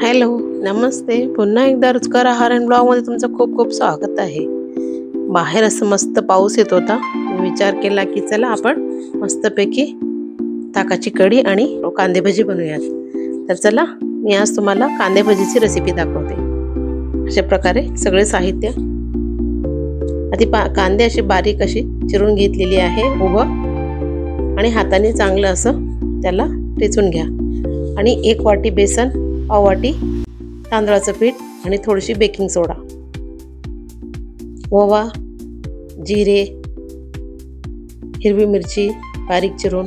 Hello, नमस्ते. पुन्हा एकदा रुचकर आहार अँड ब्लॉगमध्ये तुमचं खूप खूप स्वागत आहे. बाहेर असं मस्त पाऊस येत होता. मी विचार केला की चला आपण मस्तपैकी ताकाची कढी आणि कांदे भजी बनवूयात. तर चला, मी आज तुम्हाला कांदे भजीची रेसिपी दाखवते. अशा प्रकारे सगळे साहित्य आधी कांदे असे बारीक अशी चिरून घेतलेली आहे उभं, आणि हाताने चांगलं असं त्याला टेचून घ्या. आणि 1 वाटी बेसन, पाव वाटी तांदळाचं पीठ आणि थोडीशी बेकिंग सोडा, ओवा, जिरे, हिरवी मिरची बारीक चिरून,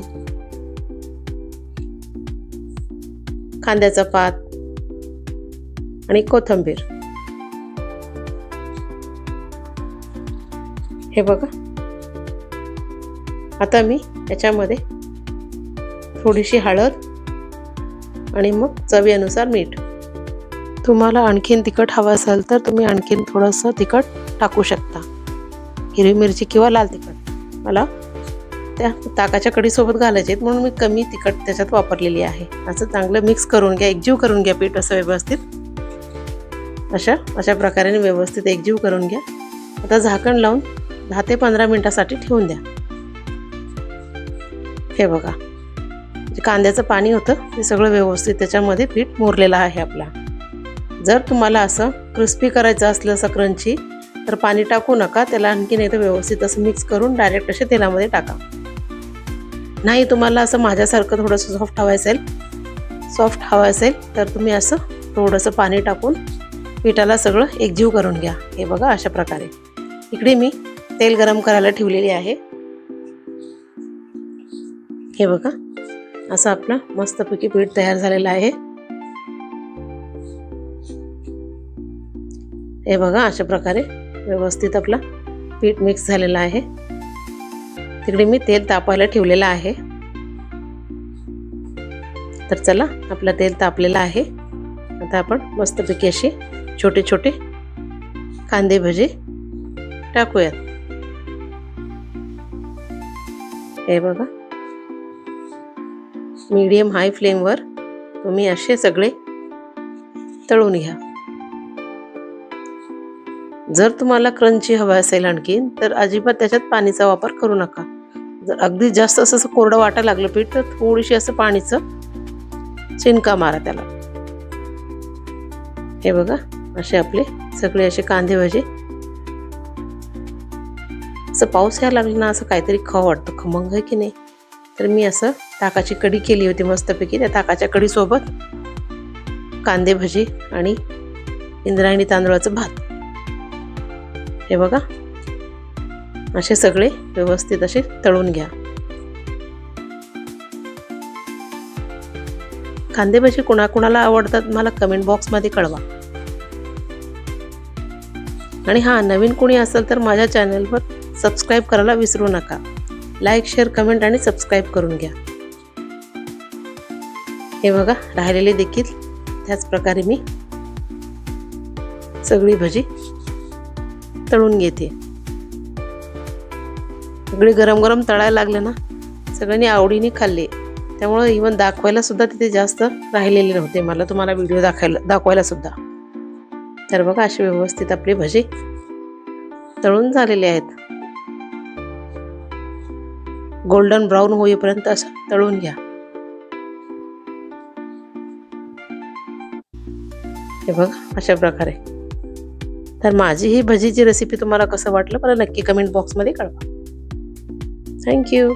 कांद्याचा पात आणि कोथिंबीर. हे बघा, आता मी याच्यामध्ये थोडीशी हळद आणि मग चवीनुसार मीठ. तुम्हाला आणखीन तिखट हवं असेल तर तुम्ही आणखीन थोडंसं तिखट टाकू शकता, हिरवी मिरची किंवा लाल तिखट. मला त्या ताकाच्या कढीसोबत घालायचे आहेत म्हणून मी कमी तिखट त्याच्यात वापरलेली आहे. असं चांगलं मिक्स करून घ्या, एकजीव करून घ्या पीठ असं व्यवस्थित. अशा प्रकारे व्यवस्थित एकजीव करून घ्या. आता झाकण लावून 10 ते 15 मिनिटासाठी ठेवून द्या. हे बघा, कांद्याचं पाणी होतं ते सगळं व्यवस्थित त्याच्यामध्ये पीठ मुरलेलं आहे आपला. जर तुम्हाला असं क्रिस्पी करायचं असलं असं क्रंची, तर पाणी टाकू नका त्याला. आणखीन एकदा व्यवस्थित असं मिक्स करून डायरेक्ट असे तेलामध्ये टाका. नाही, तुम्हाला असं माझ्यासारखं थोडंसं सॉफ्ट हवं असेल तर तुम्ही असं थोडंसं पाणी टाकून पिठाला सगळं एकजीव करून घ्या. हे बघा, अशा प्रकारे. इकडे मी तेल गरम करायला ठेवलेली आहे. हे बघा, असं आपलं मस्तपैकी पीठ तयार झालेलं आहे. हे बघा, अशा प्रकारे व्यवस्थित आपलं पीठ मिक्स झालेलं आहे. तिकडे मी तेल तापायला ठेवलेलं आहे. तर चला, आपलं तेल तापलेलं आहे. आता आपण मस्तपैकी असे छोटे छोटे कांदे भजी टाकूयात. हे बघा, मीडियम हाय फ्लेमवर तुम्ही असे सगळे तळून घ्या. जर तुम्हाला क्रंची हवा असेल आणखीन, तर अजिबात त्याच्यात पाणीचा वापर करू नका. जर अगदी जास्त असं कोरडं वाटायला लागलं पीठ, तर थोडीशी असं पाणीचं चिंका मारा त्याला. हे बघा, असे आपले सगळे असे कांदे भजी. असं पाऊस यायला लागला ना, असं काहीतरी खावं वाटतं, खमंग आहे की नाही. तर मी असं ताकाची कढी केली होती मस्तपैकी. त्या ताकाच्या कढीसोबत कांदे भजी आणि इंद्रायणी तांदळाचं भात. हे बघा, असे सगळे व्यवस्थित असे तळून घ्या. कांदे भजी कोणाकोणाला आवडतात मला कमेंट बॉक्समध्ये कळवा. आणि हा, नवीन कोणी असेल तर माझ्या चॅनलवर सबस्क्राईब करायला विसरू नका. लाईक, शेअर, कमेंट आणि सबस्क्राईब करून घ्या. हे बघा, राहिलेले देखील त्याच प्रकारे मी सगळी भजी तळून घेते. सगळे गरम गरम तळायला लागले ना, सगळ्यांनी आवडीने खाल्ले. त्यामुळे इव्हन दाखवायला सुद्धा तिथे जास्त राहिलेले नव्हते मला, तुम्हाला व्हिडिओ दाखवायला सुद्धा. तर बघा, असे व्यवस्थित आपले भजी तळून झालेले आहेत. गोल्डन ब्राऊन होईपर्यंत असं तळून घ्या. हे बघा, अशा प्रकारे. तर माझी ही भजीची रेसिपी तुम्हाला कसं वाटलं मला नक्की कमेंट बॉक्समध्ये कळवा. थँक्यू.